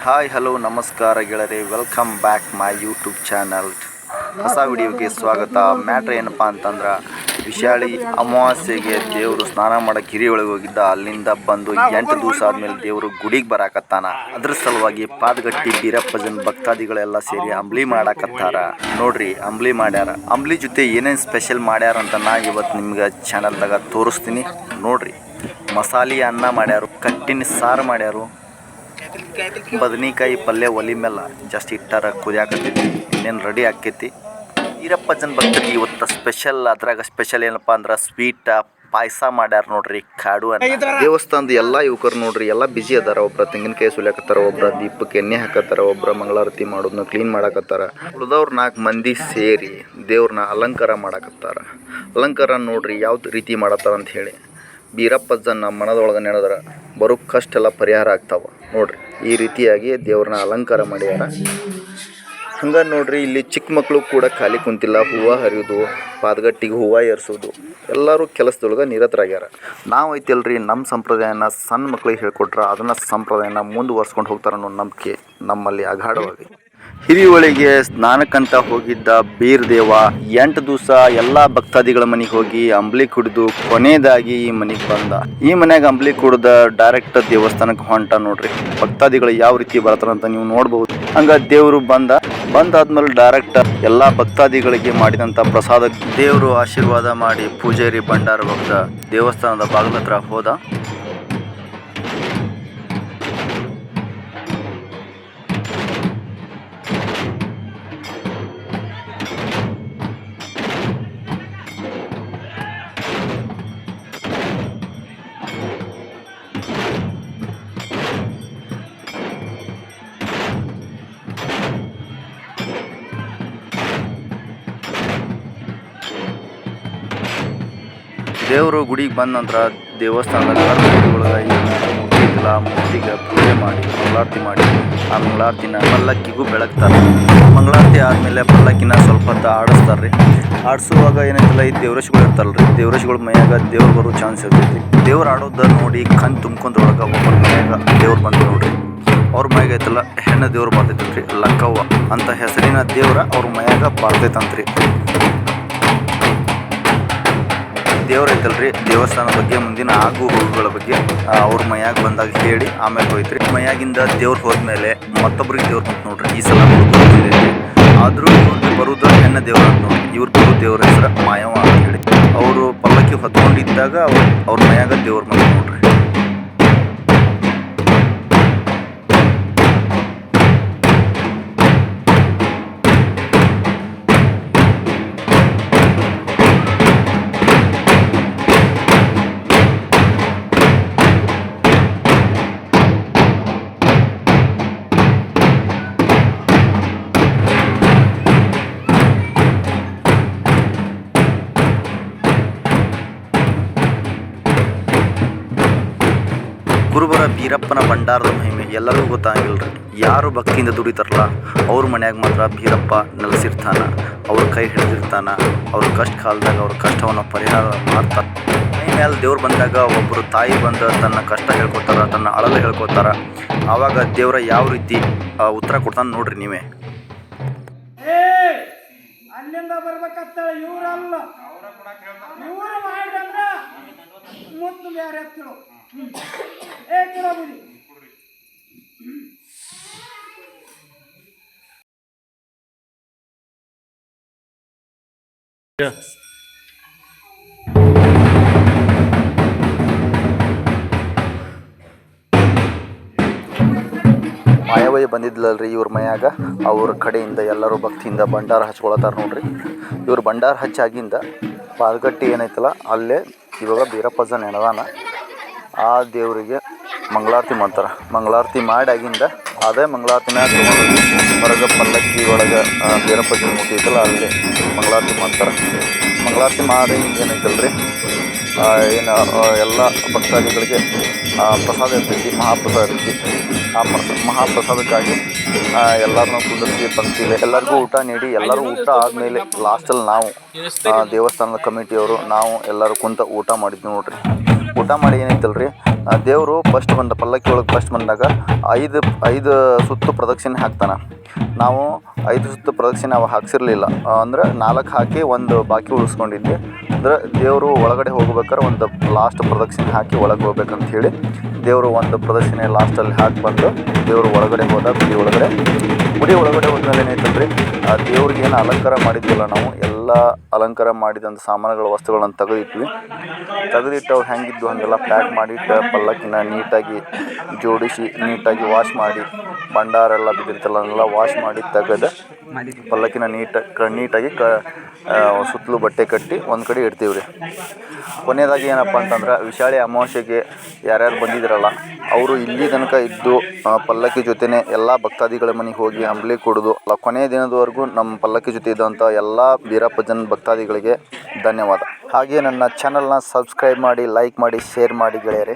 Hi hello ನಮಸ್ಕಾರ ಗೆಳೆಯರೆ, welcome back my YouTube channel. ಹೊಸ ವಿಡಿಯೋಗೆ ಸ್ವಾಗತ. ಮ್ಯಾಟ್ರ್ ಏನಪ್ಪ ಅಂತಂದ್ರೆ, ವಿಶಾಲಿ ಅಮಾವಾಸ್ಯೆಗೆ ದೇವರು ಸ್ನಾನ ಮಾಡೋಕ್ಕೆ ಹಿರಿ ಒಳಗೆ ಹೋಗಿದ್ದ. ಅಲ್ಲಿಂದ ಬಂದು 8 ದಿವಸ ಆದಮೇಲೆ ದೇವರು ಗುಡಿಗೆ ಬರಾಕತ್ತಾನ. ಅದ್ರ ಸಲುವಾಗಿ ಪಾದಗಟ್ಟಿ ಬೀರಪ್ಪಜನ ಭಕ್ತಾದಿಗಳೆಲ್ಲ ಸೇರಿ ಅಂಬ್ಲಿ ಮಾಡಾಕತ್ತಾರ. ನೋಡ್ರಿ, ಅಂಬ್ಲಿ ಮಾಡ್ಯಾರ. ಅಂಬ್ಲಿ ಜೊತೆ ಏನೇನು ಸ್ಪೆಷಲ್ ಮಾಡ್ಯಾರ ಅಂತ ನಾ ಇವತ್ತು ನಿಮ್ಗೆ ಚಾನಲ್ದಾಗ ತೋರಿಸ್ತೀನಿ. ನೋಡ್ರಿ, ಮಸಾಲೆ ಅನ್ನ ಮಾಡ್ಯಾರು, ಕಟ್ಟಿನ ಸಾರು ಮಾಡ್ಯಾರು, ಬದನೆಕಾಯಿ ಪಲ್ಯ ಒಲಿ ಮೇಲೆ ಜಸ್ಟ್ ಇಟ್ಟಾರ, ಕುದಿಯಾಕತ್ತೈತಿ, ಇನ್ನೇನು ರೆಡಿ ಆಕೈತಿ. ವೀರಪ್ಪಜನ ಭಕ್ತರಿಗೆ ಇವತ್ತು ಸ್ಪೆಷಲ್. ಅದ್ರಾಗ ಸ್ಪೆಷಲ್ ಏನಪ್ಪ ಅಂದ್ರೆ ಸ್ವೀಟ ಪಾಯಸ ಮಾಡ್ಯಾರ. ನೋಡ್ರಿ, ಕಾಡು ಅನ್ನ. ದೇವಸ್ಥಾನದ ಎಲ್ಲ ಯುವಕರು ನೋಡ್ರಿ ಎಲ್ಲ ಬಿಜಿ ಅದಾರ. ಒಬ್ಬರ ತೆಂಗಿನಕಾಯಿ ಸುಲಿಯಾಕತ್ತಾರ, ಒಬ್ಬರ ದೀಪಕ್ಕೆ ಎಣ್ಣೆ ಹಾಕತ್ತಾರ, ಒಬ್ಬರ ಮಂಗಳಾರತಿ ಮಾಡೋದನ್ನ ಕ್ಲೀನ್ ಮಾಡಾಕತ್ತಾರ. ಉಳಿದವ್ರು 4 ಮಂದಿ ಸೇರಿ ದೇವ್ರನ್ನ ಅಲಂಕಾರ ಮಾಡಾಕತ್ತಾರ. ಅಲಂಕಾರ ನೋಡ್ರಿ ಯಾವ ರೀತಿ ಮಾಡತ್ತಾರ ಅಂತ ಹೇಳಿ. ಬೀರಪ್ಪಜ್ಜನ ಮನದೊಳಗೆ ನೆನೆದ್ರೆ ಬರೋ ಕಷ್ಟ ಎಲ್ಲ ಪರಿಹಾರ ಆಗ್ತಾವ. ನೋಡ್ರಿ, ಈ ರೀತಿಯಾಗಿ ದೇವ್ರನ್ನ ಅಲಂಕಾರ ಮಾಡ್ಯಾರ. ಹಂಗೆ ನೋಡ್ರಿ, ಇಲ್ಲಿ ಚಿಕ್ಕ ಮಕ್ಕಳು ಕೂಡ ಖಾಲಿ ಕುಂತಿಲ್ಲ. ಹೂವು ಹರಿಯೋದು, ಪಾದಗಟ್ಟಿಗೆ ಹೂವು ಏರಿಸೋದು, ಎಲ್ಲರೂ ಕೆಲಸದೊಳಗೆ ನಿರತರಾಗ್ಯಾರ. ನಾವು ಐತಲ್ರಿ, ನಮ್ಮ ಸಂಪ್ರದಾಯನ ಸಣ್ಣ ಮಕ್ಳಿಗೆ ಹೇಳ್ಕೊಟ್ರೆ ಅದನ್ನು ಸಂಪ್ರದಾಯನ ಮುಂದುವರ್ಸ್ಕೊಂಡು ಹೋಗ್ತಾರೆ ಅನ್ನೋ ನಂಬಿಕೆ ನಮ್ಮಲ್ಲಿ ಅಗಾಢವಾಗಿ. ಹಿರಿಯೊಳಿಗೆ ಸ್ನಾನಕ್ಕಂತ ಹೋಗಿದ್ದ ಬೀರದೇವ 8 ದಿವಸ ಎಲ್ಲ ಭಕ್ತಾದಿಗಳ ಮನೆಗೆ ಹೋಗಿ ಅಂಬ್ಲಿ ಕುಡಿದು ಕೊನೆಯದಾಗಿ ಈ ಮನೆಗೆ ಬಂದ. ಈ ಮನ್ಯಾಗ ಅಂಬ್ಲಿ ಕುಡ್ದ ಡೈರೆಕ್ಟ್ ದೇವಸ್ಥಾನಕ್ಕೆ ಹೊಂಟ. ನೋಡ್ರಿ, ಭಕ್ತಾದಿಗಳು ಯಾವ ರೀತಿ ಬರ್ತಾರಂತ ನೀವು ನೋಡ್ಬಹುದು. ಹಂಗ ದೇವರು ಬಂದಾದ್ಮೇಲೆ ಡೈರೆಕ್ಟ್ ಎಲ್ಲ ಭಕ್ತಾದಿಗಳಿಗೆ ಮಾಡಿದಂಥ ಪ್ರಸಾದ ದೇವರು ಆಶೀರ್ವಾದ ಮಾಡಿ ಪೂಜಾರಿ ಭಂಡಾರ ಭಕ್ತ ದೇವಸ್ಥಾನದ ಬಾಗಿಲ ಹತ್ರ ಹೋದ. ದೇವರು ಗುಡಿಗೆ ಬಂದ ನಂತರ ದೇವಸ್ಥಾನದ ಒಳಗೆ ಮೂರ್ತಿಗೆ ಪೂಜೆ ಮಾಡಿ ಮಂಗಳಾರತಿ ಮಾಡಿ ಆ ಮಂಗಳಾರತಿನ ಪಲ್ಲಕ್ಕಿಗೂ ಬೆಳಗ್ತಾರೆ. ಮಂಗಳಾರತಿ ಆದಮೇಲೆ ಪಲ್ಲಕ್ಕಿನ ಸ್ವಲ್ಪ ಹೊತ್ತು ಆಡಿಸ್ತಾರೆ ರೀ. ಆಡಿಸುವಾಗ ಏನೈತಲ್ಲ, ಈ ದೇವರಶಿಗಳು ಇರ್ತಾರಲ್ಲ ರೀ, ದೇವರಶಿಗಳ ಮೈಯಾಗ ದೇವ್ರು ಬರೋ ಚಾನ್ಸ್ ಇರ್ತೈತಿ. ದೇವ್ರು ಆಡೋದ ನೋಡಿ ಕಣ್ ತುಂಬ್ಕೊಂಡ್ರೊಳಗೆ ಒಬ್ಬರ ಮೈಯಾಗ ದೇವ್ರು ಬಂದು ನೋಡ್ರಿ. ಅವ್ರ ಮೈಯಾಗ ಐತಲ್ಲ ಹೆಣ್ಣು ದೇವ್ರು ಬರ್ತೈತಂತ್ರಿ, ಲಕ್ಕವ್ವ ಅಂತ ಹೆಸರಿನ ದೇವ್ರ ಅವ್ರ ಮೈಯಾಗ ಬರ್ತೈತಂತ್ರಿ. ದೇವ್ರೈತಲ್ರಿ, ದೇವಸ್ಥಾನ ಬಗ್ಗೆ ಮುಂದಿನ ಆಗು ಹೋಗುಗಳ ಬಗ್ಗೆ ಅವ್ರ ಮೈಯಾಗ ಬಂದಾಗ ಹೇಳಿ ಆಮೇಲೆ ಹೋಯ್ತ್ರಿ. ಮೈಯಾಗಿಂದ ದೇವ್ರು ಹೋದ್ಮೇಲೆ ಮತ್ತೊಬ್ರಿಗೆ ದೇವ್ರು ಬಂತು ನೋಡ್ರಿ. ಈ ಸಲ ಆದರೂ ಇವ್ರಿಗೆ ಬರುವುದು ಹೆಣ್ಣು ದೇವ್ರ ಅಂತ ನೋಡ್ರಿ. ಇವ್ರು ಬರೋ ದೇವ್ರ ಹೆಸರು ಮಾಯವ ಅಂತ ಹೇಳಿ. ಅವರು ಪಲ್ಲಕ್ಕಿ ಹೊತ್ಕೊಂಡಿದ್ದಾಗ ಅವ್ರ ಮೈಯಾಗ ದೇವ್ರು ಬಂತು ನೋಡ್ರಿ. ಕುರುಬರ ಬೀರಪ್ಪನ ಭಂಡಾರದ ಮಹಿಮೆ ಎಲ್ಲರಿಗೂ ಗೊತ್ತಾಗಿಲ್ರಿ. ಯಾರು ಭಕ್ತಿಯಿಂದ ದುಡಿತಾರಲ್ಲ ಅವ್ರ ಮನ್ಯಾಗ ಮಾತ್ರ ಬೀರಪ್ಪ ನೆಲೆಸಿರ್ತಾನ. ಅವ್ರ ಕೈ ಹಿಡಿದಿರ್ತಾನ. ಅವ್ರ ಕಷ್ಟ ಕಾಲದಾಗ ಅವ್ರ ಕಷ್ಟವನ್ನು ಪರಿಹಾರ ಮಾಡ್ತಾರೆ. ಮೈ ಮೇಲೆ ದೇವ್ರು ಬಂದಾಗ ಒಬ್ಬರು ತಾಯಿ ಬಂದು ತನ್ನ ಕಷ್ಟ ಹೇಳ್ಕೊತಾರ, ತನ್ನ ಅಳಲು ಹೇಳ್ಕೊತಾರ. ಆವಾಗ ದೇವ್ರ ಯಾವ ರೀತಿ ಉತ್ತರ ಕೊಡ್ತಾನೆ ನೋಡ್ರಿ ನೀವೇ. ಅಲ್ಲಿಂದ ಬರ್ಬೇಕಂತೇಳಿ ಇವ್ರಲ್ಲ, ಇವ್ರು ಮಾಡಿದ್ರೆ ಮುದ್ದು ಬೇರೆ ಎತ್ತರು ಏ ಮಾಯಾವಯ್ಯ ಬಂದಿದ್ಲಲ್ರಿ ಇವ್ರ ಮೈಯಾಗ. ಅವ್ರ ಕಡೆಯಿಂದ ಎಲ್ಲರೂ ಭಕ್ತಿಯಿಂದ ಭಂಡಾರ ಹಚ್ಕೊಳತ್ತಾರ ನೋಡ್ರಿ. ಇವ್ರು ಭಂಡಾರ ಹಚ್ಚಾಗಿಂದ ಪಾದಗಟ್ಟಿ ಏನೈತಲ್ಲ ಅಲ್ಲೇ ಇವಾಗ ಬೀರಪ್ಪಜ್ಜ ನೆನದಾನ. ಆ ದೇವರಿಗೆ ಮಂಗಳಾರತಿ ಮಾಡ್ತಾರೆ. ಮಂಗಳಾರತಿ ಮಾಡಿಯಾಗಿಂದ ಅದೇ ಮಂಗಳಾರತಿನ ತೊಗೊಂಡು ಹೊರಗೆ ಪಲ್ಲಕ್ಕಿ ಒಳಗೆ ಬೀರಪ್ಪಜ್ಜನ ಮೂರ್ತಿ ಐತಲ್ಲ ಅಲ್ಲೇ ಮಂಗಳಾರತಿ ಮಾಡ್ತಾರೆ. ಮಂಗಳಾರತಿ ಮಾಡಿ ಏನೈತಲ್ರಿ, ಏನು ಎಲ್ಲ ಭಕ್ತಾದಿಗಳಿಗೆ ಪ್ರಸಾದ ಇರ್ತೈತಿ, ಮಹಾಪ್ರಸಾದ ಇರ್ತೈತಿ. ಆ ಮಹಾಪ್ರಸಾದಕ್ಕಾಗಿ ಎಲ್ಲರನ್ನೂ ಕುಂದಿರಿಸಿ ಪಂಕ್ತಿಲೆ ಎಲ್ಲರಿಗೂ ಊಟ ನೀಡಿ, ಎಲ್ಲರೂ ಊಟ ಆದಮೇಲೆ ಲಾಸ್ಟಲ್ಲಿ ನಾವು ದೇವಸ್ಥಾನದ ಕಮಿಟಿಯವರು ನಾವು ಎಲ್ಲರೂ ಕುಂತ ಊಟ ಮಾಡಿದ್ವಿ ನೋಡ್ರಿ. ಊಟ ಮಾಡಿ ಏನೈತಲ್ರಿ, ದೇವರು ಫಸ್ಟ್ ಬಂದ ಪಲ್ಲಕ್ಕಿ ಒಳಗೆ ಫಸ್ಟ್ ಬಂದಾಗ ಐದು ಸುತ್ತು ಪ್ರದಕ್ಷಿಣೆ ಹಾಕ್ತಾನೆ. ನಾವು 5 ಸುತ್ತು ಪ್ರದಕ್ಷಿಣೆ ನಾವು ಹಾಕ್ಸಿರ್ಲಿಲ್ಲ, ಅಂದ್ರೆ 4 ಹಾಕಿ ಒಂದು ಬಾಕಿ ಉಳಿಸ್ಕೊಂಡಿದ್ವಿ. ಅಂದ್ರೆ ದೇವರು ಒಳಗಡೆ ಹೋಗ್ಬೇಕಾದ್ರೆ ಒಂದು ಲಾಸ್ಟ್ ಪ್ರದಕ್ಷಿಣೆ ಹಾಕಿ ಒಳಗೆ ಹೋಗ್ಬೇಕಂತ ಹೇಳಿ ದೇವರು ಒಂದು ಪ್ರದಕ್ಷಿಣೆ ಲಾಸ್ಟಲ್ಲಿ ಹಾಕಿ ಬಂದು ದೇವರು ಒಳಗಡೆ ಹೋದ. ಗುಡಿ ಒಳಗಡೆ ಹೋದ್ಮೇಲೆ ಏನಾಯ್ತಂದ್ರೆ ಆ ದೇವ್ರಿಗೆ ಏನು ಅಲಂಕಾರ ಮಾಡಿದ್ವಲ್ಲ ನಾವು ಎಲ್ಲ ಅಲಂಕಾರ ಮಾಡಿದಂಥ ಸಾಮಾನುಗಳ ವಸ್ತುಗಳನ್ನು ತೆಗೆದಿಟ್ಟು ಅವು ಹೆಂಗಿದ್ವು ಹಾಗೆಲ್ಲ ಪ್ಯಾಕ್ ಮಾಡಿಟ್ಟು ಪಲ್ಲಕ್ಕಿನ ನೀಟಾಗಿ ಜೋಡಿಸಿ ನೀಟಾಗಿ ವಾಶ್ ಮಾಡಿ ಭಂಡಾರೆಲ್ಲ ಬಿದ್ದಿರ್ತಲ್ಲ ಅದನ್ನೆಲ್ಲ ವಾಶ್ ಮಾಡಿ ತೆಗೆದು ಪಲ್ಲಕ್ಕಿನ ನೀಟಾಗಿ ಸುತ್ತಲೂ ಬಟ್ಟೆ ಕಟ್ಟಿ ಒಂದು ಕಡೆ ಇಡ್ತೀವಿ ರೀ. ಕೊನೆಯದಾಗಿ ಏನಪ್ಪ ಅಂತಂದ್ರೆ ವಿಶಾಲಿ ಅಮಾವಾಸ್ಯೆಗೆ ಯಾರ್ಯಾರು ಬಂದಿದ್ರಲ್ಲ ಅವರು ಇಲ್ಲಿ ತನಕ ಇದ್ದು ಪಲ್ಲಕ್ಕಿ ಜೊತೆನೇ ಎಲ್ಲ ಭಕ್ತಾದಿಗಳ ಮನೆಗೆ ಹೋಗಿ ಅಂಬ್ಲಿ ಕುಡಿದು ಕೊನೆಯ ದಿನದವರೆಗೂ ನಮ್ಮ ಪಲ್ಲಕ್ಕಿ ಜೊತೆ ಇದ್ದಂಥ ಎಲ್ಲ ಬೀರಪ್ಪ ಜನ ಭಕ್ತಾದಿಗಳಿಗೆ ಧನ್ಯವಾದ. ಹಾಗೆ ನನ್ನ ಚಾನಲ್ನ ಸಬ್ಸ್ಕ್ರೈಬ್ ಮಾಡಿ, ಲೈಕ್ ಮಾಡಿ, ಶೇರ್ ಮಾಡಿ ಗೆಳೆಯರೆ.